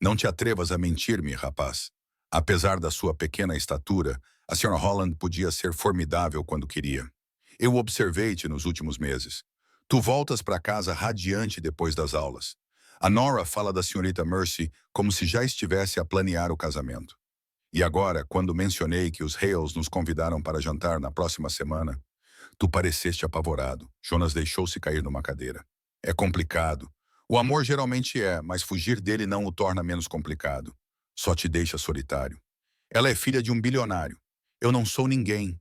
A: Não te atrevas a mentir-me, rapaz. Apesar da sua pequena estatura, a Sra. Holland podia ser formidável quando queria. Eu observei-te nos últimos meses. Tu voltas para casa radiante depois das aulas. A Nora fala da senhorita Mercy como se já estivesse a planear o casamento. E agora, quando mencionei que os Hales nos convidaram para jantar na próxima semana, tu pareceste apavorado. Jonas deixou-se cair numa cadeira. É complicado. O amor geralmente é, mas fugir dele não o torna menos complicado. Só te deixa solitário. Ela é filha de um bilionário. Eu não sou ninguém.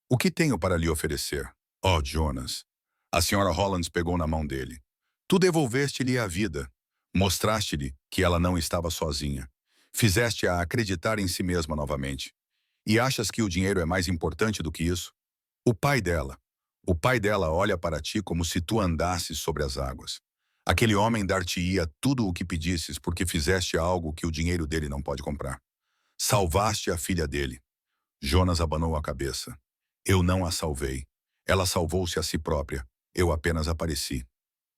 A: O que tenho para lhe oferecer? Oh, Jonas. A Sra. Hollands pegou na mão dele. Tu devolveste-lhe a vida. Mostraste-lhe que ela não estava sozinha. Fizeste-a acreditar em si mesma novamente. E achas que o dinheiro é mais importante do que isso? O pai dela. O pai dela olha para ti como se tu andasses sobre as águas. Aquele homem dar-te-ia tudo o que pedisses porque fizeste algo que o dinheiro dele não pode comprar. Salvaste a filha dele. Jonas abanou a cabeça. Eu não a salvei. Ela salvou-se a si própria. Eu apenas apareci.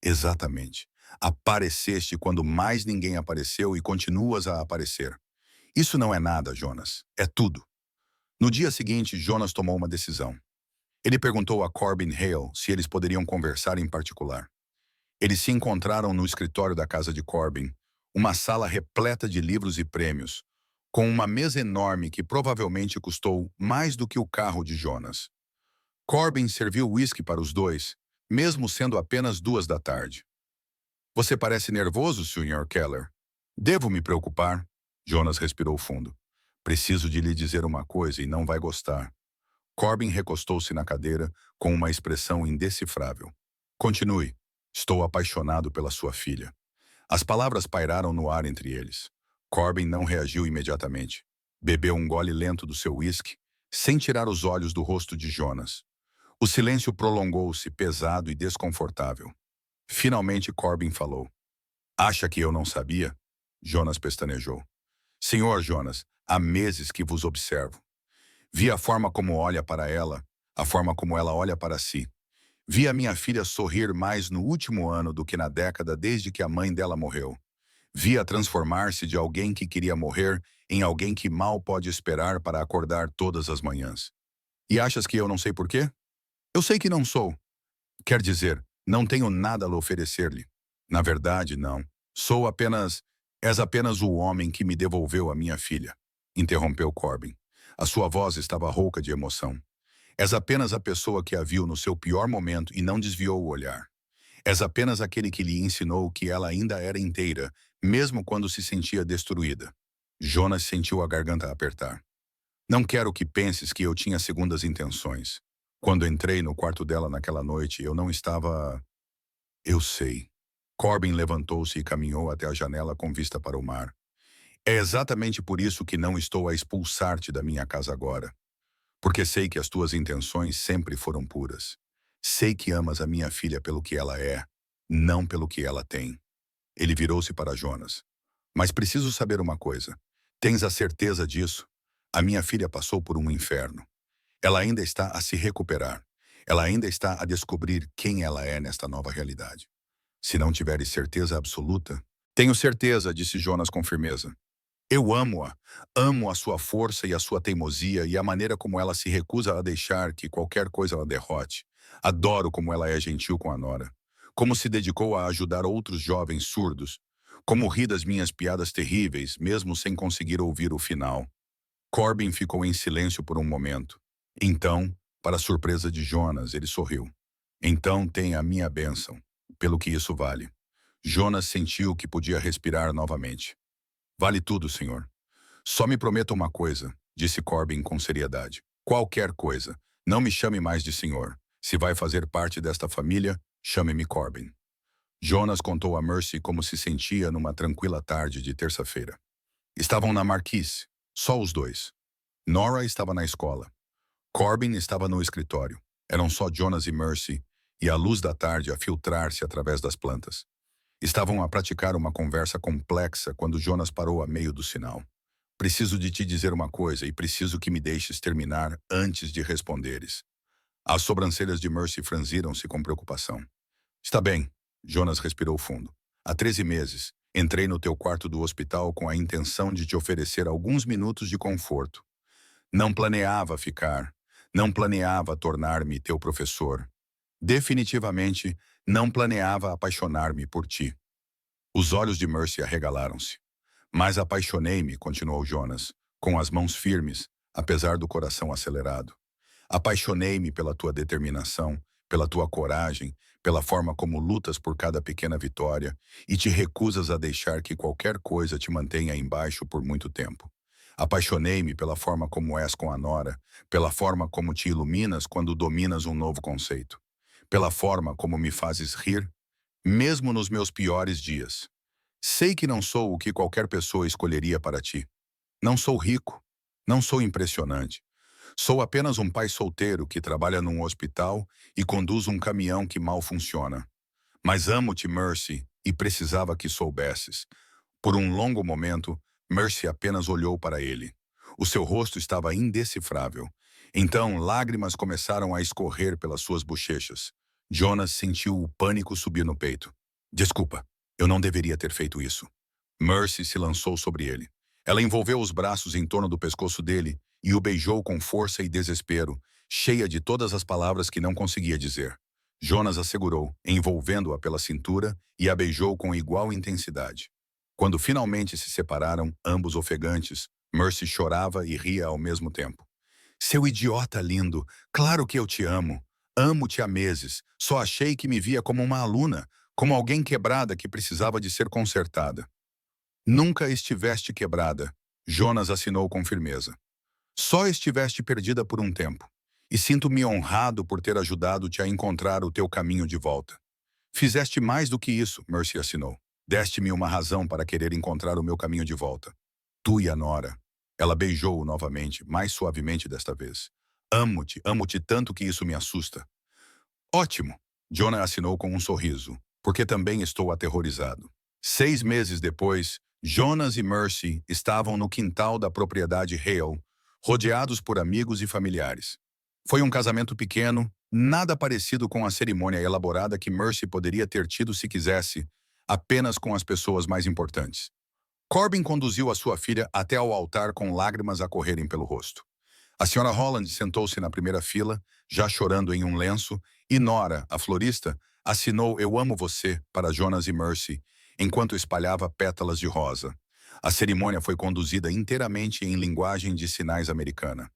A: Exatamente. Apareceste quando mais ninguém apareceu e continuas a aparecer. Isso não é nada, Jonas. É tudo. No dia seguinte, Jonas tomou uma decisão. Ele perguntou a Corbin Hale se eles poderiam conversar em particular. Eles se encontraram no escritório da casa de Corbin, uma sala repleta de livros e prêmios, com uma mesa enorme que provavelmente custou mais do que o carro de Jonas. Corbin serviu whisky para os dois, mesmo sendo apenas 2 da tarde. Você parece nervoso, Sr. Keller. Devo me preocupar? Jonas respirou fundo. Preciso de lhe dizer uma coisa e não vai gostar. Corbin recostou-se na cadeira com uma expressão indecifrável. Continue. Estou apaixonado pela sua filha. As palavras pairaram no ar entre eles. Corbin não reagiu imediatamente. Bebeu um gole lento do seu uísque, sem tirar os olhos do rosto de Jonas. O silêncio prolongou-se, pesado e desconfortável. Finalmente Corbin falou. Acha que eu não sabia? Jonas pestanejou. Senhor Jonas, há meses que vos observo. Vi a forma como olha para ela, a forma como ela olha para si. Vi a minha filha sorrir mais no último ano do que na década desde que a mãe dela morreu. Vi-a transformar-se de alguém que queria morrer em alguém que mal pode esperar para acordar todas as manhãs. E achas que eu não sei por quê? Eu sei que não sou. Quer dizer, não tenho nada a oferecer-lhe. Na verdade, não. Sou apenas... És apenas o homem que me devolveu a minha filha, interrompeu Corbin. A sua voz estava rouca de emoção. És apenas a pessoa que a viu no seu pior momento e não desviou o olhar. És apenas aquele que lhe ensinou que ela ainda era inteira, mesmo quando se sentia destruída. Jonas sentiu a garganta apertar. Não quero que penses que eu tinha segundas intenções. Quando entrei no quarto dela naquela noite, eu não estava... Eu sei. Corbin levantou-se e caminhou até a janela com vista para o mar. É exatamente por isso que não estou a expulsar-te da minha casa agora. Porque sei que as tuas intenções sempre foram puras. Sei que amas a minha filha pelo que ela é, não pelo que ela tem. Ele virou-se para Jonas. Mas preciso saber uma coisa. Tens a certeza disso? A minha filha passou por um inferno. Ela ainda está a se recuperar. Ela ainda está a descobrir quem ela é nesta nova realidade. Se não tiveres certeza absoluta... Tenho certeza, disse Jonas com firmeza. Eu amo-a. Amo a sua força e a sua teimosia e a maneira como ela se recusa a deixar que qualquer coisa a derrote. Adoro como ela é gentil com a nora. Como se dedicou a ajudar outros jovens surdos. Como ri das minhas piadas terríveis, mesmo sem conseguir ouvir o final. Corbin ficou em silêncio por um momento. Então, para a surpresa de Jonas, ele sorriu. Então tenha a minha bênção, pelo que isso vale. Jonas sentiu que podia respirar novamente. Vale tudo, senhor. Só me prometa uma coisa, disse Corbin com seriedade. Qualquer coisa. Não me chame mais de senhor. Se vai fazer parte desta família, chame-me Corbin. Jonas contou a Mercy como se sentia numa tranquila tarde de terça-feira. Estavam na marquise, só os dois. Nora estava na escola. Corbin estava no escritório. Eram só Jonas e Mercy, e a luz da tarde a filtrar-se através das plantas. Estavam a praticar uma conversa complexa quando Jonas parou a meio do sinal. Preciso de te dizer uma coisa e preciso que me deixes terminar antes de responderes. As sobrancelhas de Mercy franziram-se com preocupação. Está bem, Jonas respirou fundo. Há 13 meses, entrei no teu quarto do hospital com a intenção de te oferecer alguns minutos de conforto. Não planeava ficar. Não planeava tornar-me teu professor. Definitivamente, não planeava apaixonar-me por ti. Os olhos de Mercy arregalaram-se. Mas apaixonei-me, continuou Jonas, com as mãos firmes, apesar do coração acelerado. Apaixonei-me pela tua determinação, pela tua coragem, pela forma como lutas por cada pequena vitória e te recusas a deixar que qualquer coisa te mantenha embaixo por muito tempo. Apaixonei-me pela forma como és com a nora, pela forma como te iluminas quando dominas um novo conceito, pela forma como me fazes rir, mesmo nos meus piores dias. Sei que não sou o que qualquer pessoa escolheria para ti. Não sou rico. Não sou impressionante. Sou apenas um pai solteiro que trabalha num hospital e conduz um caminhão que mal funciona. Mas amo-te, Mercy, e precisava que soubesses. Por um longo momento, Mercy apenas olhou para ele. O seu rosto estava indecifrável. Então, lágrimas começaram a escorrer pelas suas bochechas. Jonas sentiu o pânico subir no peito. Desculpa, eu não deveria ter feito isso. Mercy se lançou sobre ele. Ela envolveu os braços em torno do pescoço dele e o beijou com força e desespero, cheia de todas as palavras que não conseguia dizer. Jonas a segurou, envolvendo-a pela cintura, e a beijou com igual intensidade. Quando finalmente se separaram, ambos ofegantes, Mercy chorava e ria ao mesmo tempo. Seu idiota lindo, claro que eu te amo. Amo-te há meses. Só achei que me via como uma aluna, como alguém quebrada que precisava de ser consertada. Nunca estiveste quebrada, Jonas assinou com firmeza. Só estiveste perdida por um tempo. E sinto-me honrado por ter ajudado-te a encontrar o teu caminho de volta. Fizeste mais do que isso, Mercy assinou. Deste-me uma razão para querer encontrar o meu caminho de volta. Tu e a Nora. Ela beijou-o novamente, mais suavemente desta vez. Amo-te tanto que isso me assusta. Ótimo, Jonah assinou com um sorriso, porque também estou aterrorizado. 6 meses depois, Jonas e Mercy estavam no quintal da propriedade Hale, rodeados por amigos e familiares. Foi um casamento pequeno, nada parecido com a cerimônia elaborada que Mercy poderia ter tido se quisesse, apenas com as pessoas mais importantes. Corbin conduziu a sua filha até ao altar com lágrimas a correrem pelo rosto. A senhora Holland sentou-se na primeira fila, já chorando em um lenço, e Nora, a florista, assinou "Eu amo você" para Jonas e Mercy, enquanto espalhava pétalas de rosa. A cerimônia foi conduzida inteiramente em linguagem de sinais americana.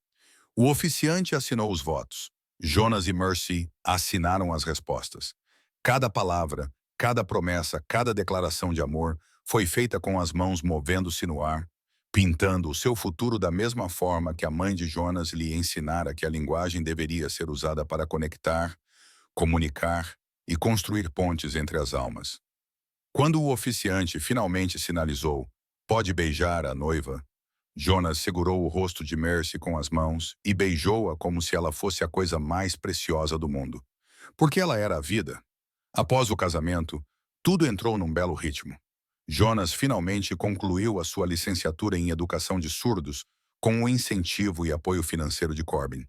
A: O oficiante assinou os votos. Jonas e Mercy assinaram as respostas. Cada palavra, cada promessa, cada declaração de amor foi feita com as mãos movendo-se no ar, pintando o seu futuro da mesma forma que a mãe de Jonas lhe ensinara que a linguagem deveria ser usada para conectar, comunicar e construir pontes entre as almas. Quando o oficiante finalmente sinalizou, "Pode beijar a noiva", Jonas segurou o rosto de Mercy com as mãos e beijou-a como se ela fosse a coisa mais preciosa do mundo. Porque ela era a vida. Após o casamento, tudo entrou num belo ritmo. Jonas finalmente concluiu a sua licenciatura em Educação de Surdos com o incentivo e apoio financeiro de Corbin.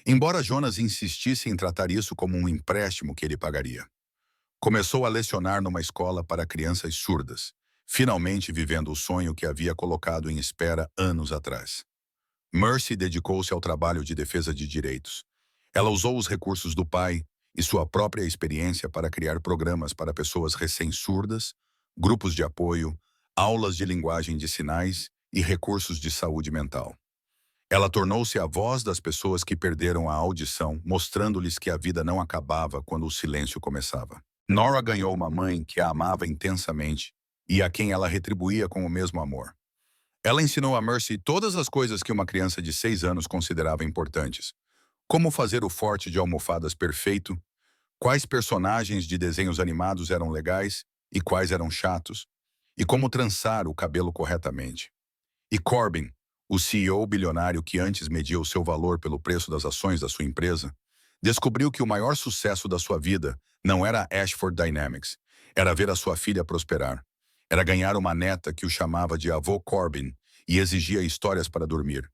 A: Embora Jonas insistisse em tratar isso como um empréstimo que ele pagaria. Começou a lecionar numa escola para crianças surdas, finalmente vivendo o sonho que havia colocado em espera anos atrás. Mercy dedicou-se ao trabalho de defesa de direitos. Ela usou os recursos do pai e sua própria experiência para criar programas para pessoas recém-surdas, grupos de apoio, aulas de linguagem de sinais e recursos de saúde mental. Ela tornou-se a voz das pessoas que perderam a audição, mostrando-lhes que a vida não acabava quando o silêncio começava. Nora ganhou uma mãe que a amava intensamente e a quem ela retribuía com o mesmo amor. Ela ensinou a Mercy todas as coisas que uma criança de 6 anos considerava importantes. Como fazer o forte de almofadas perfeito, quais personagens de desenhos animados eram legais e quais eram chatos, e como trançar o cabelo corretamente. E Corbin, o CEO bilionário que antes media o seu valor pelo preço das ações da sua empresa, descobriu que o maior sucesso da sua vida não era a Ashford Dynamics, era ver a sua filha prosperar. Era ganhar uma neta que o chamava de avô Corbin e exigia histórias para dormir.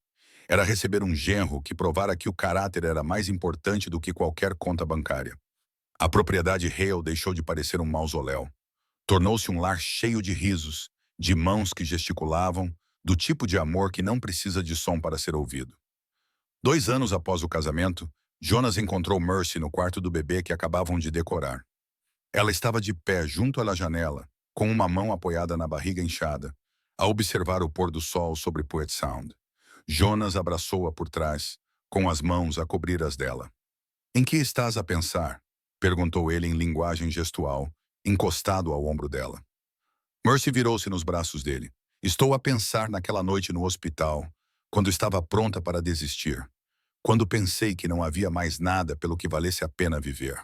A: Era receber um genro que provara que o caráter era mais importante do que qualquer conta bancária. A propriedade Hale deixou de parecer um mausoléu. Tornou-se um lar cheio de risos, de mãos que gesticulavam, do tipo de amor que não precisa de som para ser ouvido. 2 anos após o casamento, Jonas encontrou Mercy no quarto do bebê que acabavam de decorar. Ela estava de pé junto à janela, com uma mão apoiada na barriga inchada, a observar o pôr do sol sobre Puget Sound. Jonas abraçou-a por trás, com as mãos a cobrir as dela. "Em que estás a pensar?" perguntou ele em linguagem gestual, encostado ao ombro dela. Mercy virou-se nos braços dele. "Estou a pensar naquela noite no hospital, quando estava pronta para desistir. Quando pensei que não havia mais nada pelo que valesse a pena viver."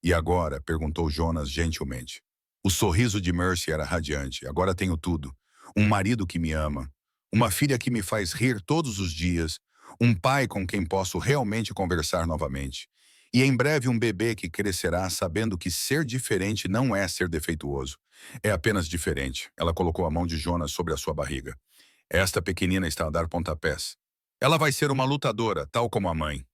A: "E agora?" perguntou Jonas gentilmente. O sorriso de Mercy era radiante. "Agora tenho tudo. Um marido que me ama, uma filha que me faz rir todos os dias, um pai com quem posso realmente conversar novamente. E em breve um bebê que crescerá sabendo que ser diferente não é ser defeituoso. É apenas diferente. Ela colocou a mão de Jonas sobre a sua barriga. Esta pequenina está a dar pontapés. Ela vai ser uma lutadora, tal como a mãe.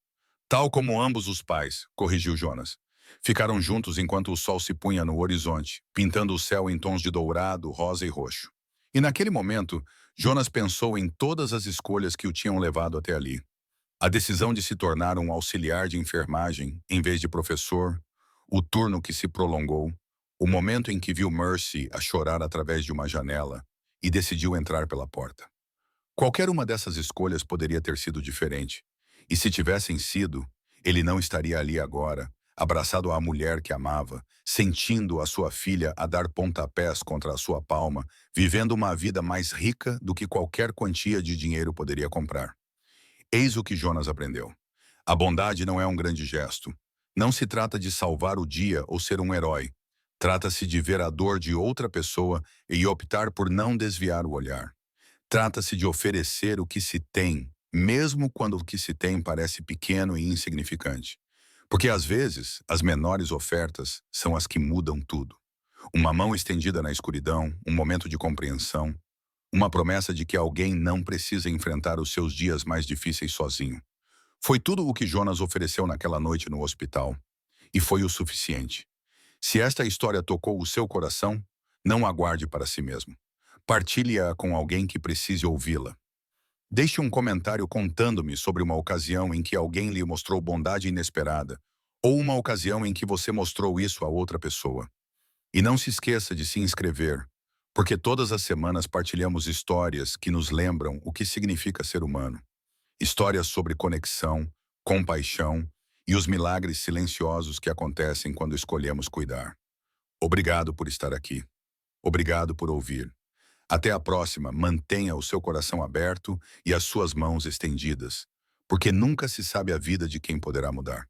A: Tal como ambos os pais, corrigiu Jonas. Ficaram juntos enquanto o sol se punha no horizonte, pintando o céu em tons de dourado, rosa e roxo. E naquele momento, Jonas pensou em todas as escolhas que o tinham levado até ali. A decisão de se tornar um auxiliar de enfermagem, em vez de professor, o turno que se prolongou, o momento em que viu Mercy a chorar através de uma janela e decidiu entrar pela porta. Qualquer uma dessas escolhas poderia ter sido diferente. E se tivessem sido, ele não estaria ali agora, abraçado à mulher que amava, sentindo a sua filha a dar pontapés contra a sua palma, vivendo uma vida mais rica do que qualquer quantia de dinheiro poderia comprar. Eis o que Jonas aprendeu. A bondade não é um grande gesto. Não se trata de salvar o dia ou ser um herói. Trata-se de ver a dor de outra pessoa e optar por não desviar o olhar. Trata-se de oferecer o que se tem, mesmo quando o que se tem parece pequeno e insignificante. Porque às vezes, as menores ofertas são as que mudam tudo. Uma mão estendida na escuridão, um momento de compreensão, uma promessa de que alguém não precisa enfrentar os seus dias mais difíceis sozinho. Foi tudo o que Jonas ofereceu naquela noite no hospital. E foi o suficiente. Se esta história tocou o seu coração, não aguarde para si mesmo. Partilhe-a com alguém que precise ouvi-la. Deixe um comentário contando-me sobre uma ocasião em que alguém lhe mostrou bondade inesperada, ou uma ocasião em que você mostrou isso a outra pessoa. E não se esqueça de se inscrever, porque todas as semanas partilhamos histórias que nos lembram o que significa ser humano. Histórias sobre conexão, compaixão e os milagres silenciosos que acontecem quando escolhemos cuidar. Obrigado por estar aqui. Obrigado por ouvir. Até a próxima, mantenha o seu coração aberto e as suas mãos estendidas, porque nunca se sabe a vida de quem poderá mudar.